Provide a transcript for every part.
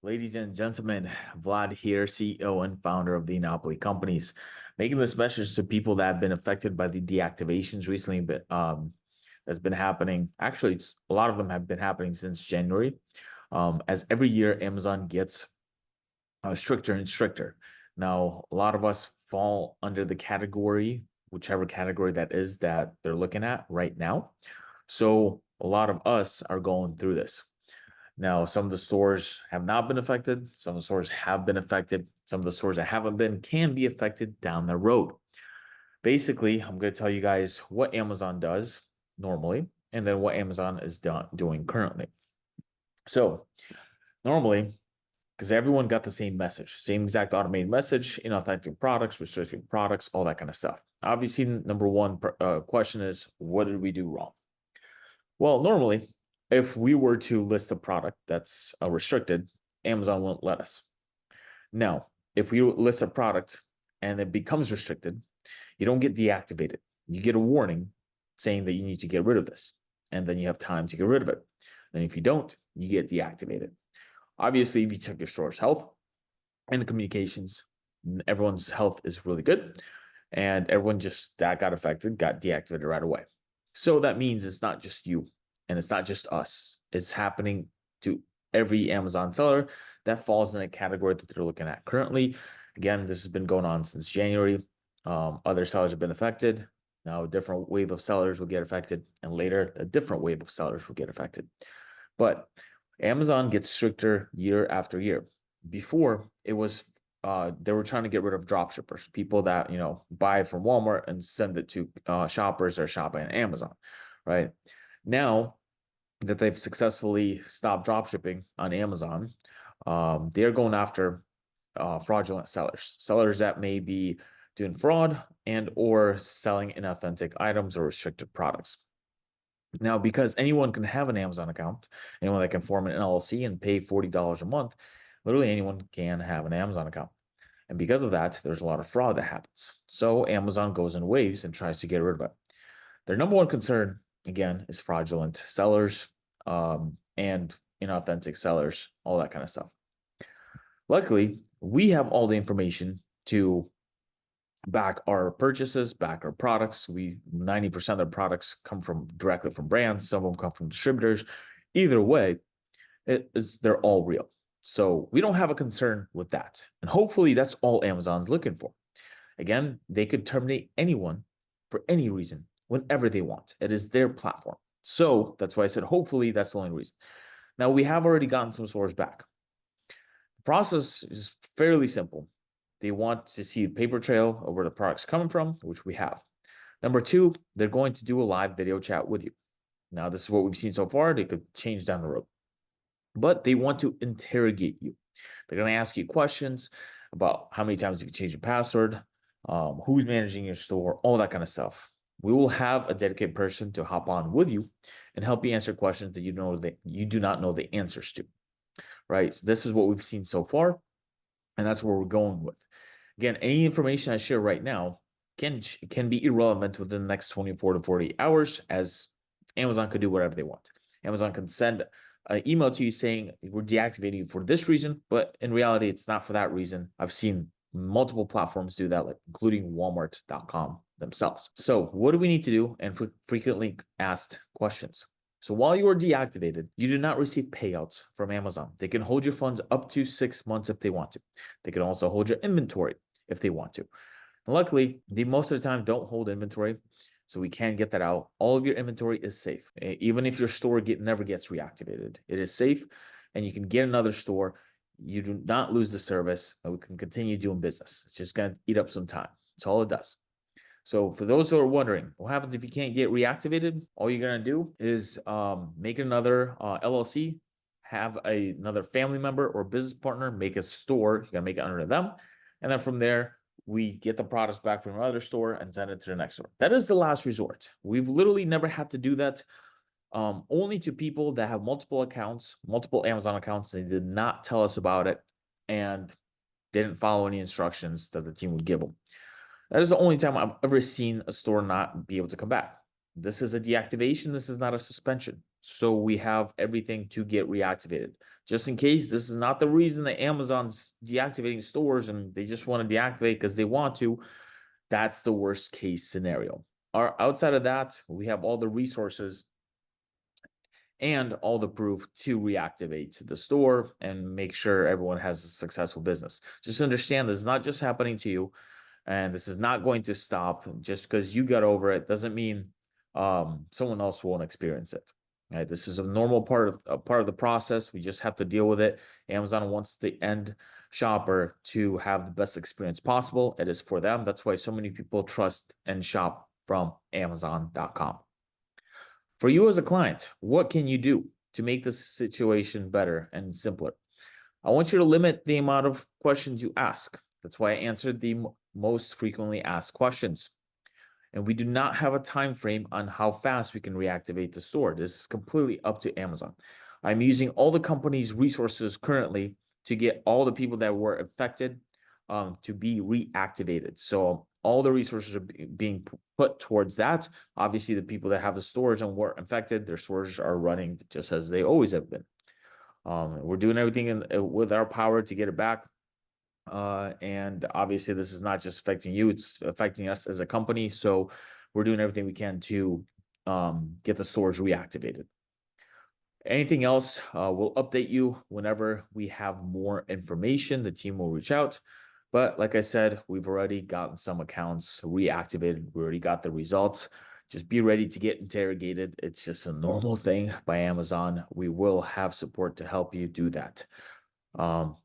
Ladies and gentlemen, Vlad here, CEO and founder of the Monopoly Companies, making this message to people that have been affected by the deactivations recently, but that's been happening. Actually, a lot of them have been happening since January. As every year, Amazon gets stricter and stricter. Now, a lot of us fall under the category, whichever category that is that they're looking at right now. So a lot of us are going through this. Now, some of the stores have not been affected. Some of the stores have been affected. Some of the stores that haven't been can be affected down the road. Basically, I'm going to tell you guys what Amazon does normally and then what Amazon is doing currently. So, normally, because everyone got the same message, same exact automated message, inauthentic products, restricted products, all that kind of stuff. Obviously, number one question is, what did we do wrong? Well, normally, if we were to list a product that's restricted, Amazon won't let us. Now, if we list a product and it becomes restricted, you don't get deactivated. You get a warning saying that you need to get rid of this, and then you have time to get rid of it. And if you don't, you get deactivated. Obviously, if you check your store's health and the communications, everyone's health is really good, and everyone just that got affected got deactivated right away. So that means it's not just you and it's not just us. It's happening to every Amazon seller that falls in a category that they're looking at currently. Again, this has been going on since January. Other sellers have been affected. Now, a different wave of sellers will get affected, and later, a different wave of sellers will get affected. But Amazon gets stricter year after year. Before, it was they were trying to get rid of drop shippers, people that buy from Walmart and send it to shoppers that are shopping on Amazon, right? Now that they've successfully stopped drop shipping on Amazon, they are going after fraudulent sellers that may be doing fraud and or selling inauthentic items or restricted products. Now, because anyone can have an Amazon account, anyone that can form an LLC and pay $40 a month, literally anyone can have an Amazon account. And because of that, there's a lot of fraud that happens. So Amazon goes in waves and tries to get rid of it. Their number one concern, again, is fraudulent sellers and inauthentic sellers, all that kind of stuff. Luckily, we have all the information to back our purchases, back our products. 90% of the products come from directly from brands. Some of them come from distributors. Either way, they're all real. So we don't have a concern with that. And hopefully that's all Amazon's looking for. Again, they could terminate anyone for any reason, whenever they want. It is their platform. So that's why I said, hopefully that's the only reason. Now, we have already gotten some stores back. The process is fairly simple. They want to see a paper trail of where the product's coming from, which we have. Number two, they're going to do a live video chat with you. Now, this is what we've seen so far. They could change down the road. But they want to interrogate you. They're going to ask you questions about how many times you can change your password, who's managing your store, all that kind of stuff. We will have a dedicated person to hop on with you and help you answer questions that you do not know the answers to. Right? So this is what we've seen so far, and that's where we're going with. Again, any information I share right now can be irrelevant within the next 24 to 48 hours, as Amazon could do whatever they want. Amazon can send an email to you saying we're deactivating you for this reason, but in reality, it's not for that reason. I've seen multiple platforms do that, like including Walmart.com themselves. So what do we need to do? And frequently asked questions. So while you are deactivated, you do not receive payouts from Amazon. They can hold your funds up to 6 months if they want to. They can also hold your inventory if they want to. And luckily, they most of the time don't hold inventory, so we can get that out. All of your inventory is safe. Even if your store never gets reactivated, it is safe, and you can get another store. You do not lose the service, and we can continue doing business. It's just going to eat up some time. That's all it does. So for those who are wondering, what happens if you can't get reactivated? All you're going to do is make another LLC, have another family member or business partner make a store. You got to make it under them. And then from there, we get the products back from another store and send it to the next store. That is the last resort. We've literally never had to do that. Only to people that have multiple accounts, multiple Amazon accounts. They did not tell us about it and didn't follow any instructions that the team would give them. That is the only time I've ever seen a store not be able to come back. This is a deactivation. This is not a suspension. So we have everything to get reactivated. just in case this is not the reason that Amazon's deactivating stores and they just want to deactivate because they want to. That's the worst case scenario. Outside of that, we have all the resources and all the proof to reactivate the store and make sure everyone has a successful business. Just understand this is not just happening to you, and this is not going to stop just because you got over it. Doesn't mean someone else won't experience it. Right? This is a normal part of the process. We just have to deal with it. Amazon wants the end shopper to have the best experience possible. It is for them. That's why so many people trust and shop from Amazon.com. For you as a client, what can you do to make this situation better and simpler? I want you to limit the amount of questions you ask. That's why I answered the most frequently asked questions. And we do not have a time frame on how fast we can reactivate the store. This is completely up to Amazon. I'm using all the company's resources currently to get all the people that were affected to be reactivated. So all the resources are being put towards that. Obviously, the people that have the stores and were infected, their stores are running just as they always have been. We're doing everything with our power to get it back. And obviously, this is not just affecting you, it's affecting us as a company. So we're doing everything we can to get the stores reactivated. Anything else, we'll update you whenever we have more information. The team will reach out. But like I said, we've already gotten some accounts reactivated. We already got the results. Just be ready to get interrogated. It's just a normal thing by Amazon. We will have support to help you do that.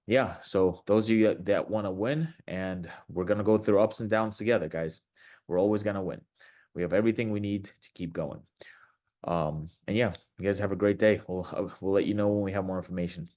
Yeah, so those of you that want to win, and we're going to go through ups and downs together, guys. We're always going to win. We have everything we need to keep going. And yeah, you guys have a great day. We'll let you know when we have more information.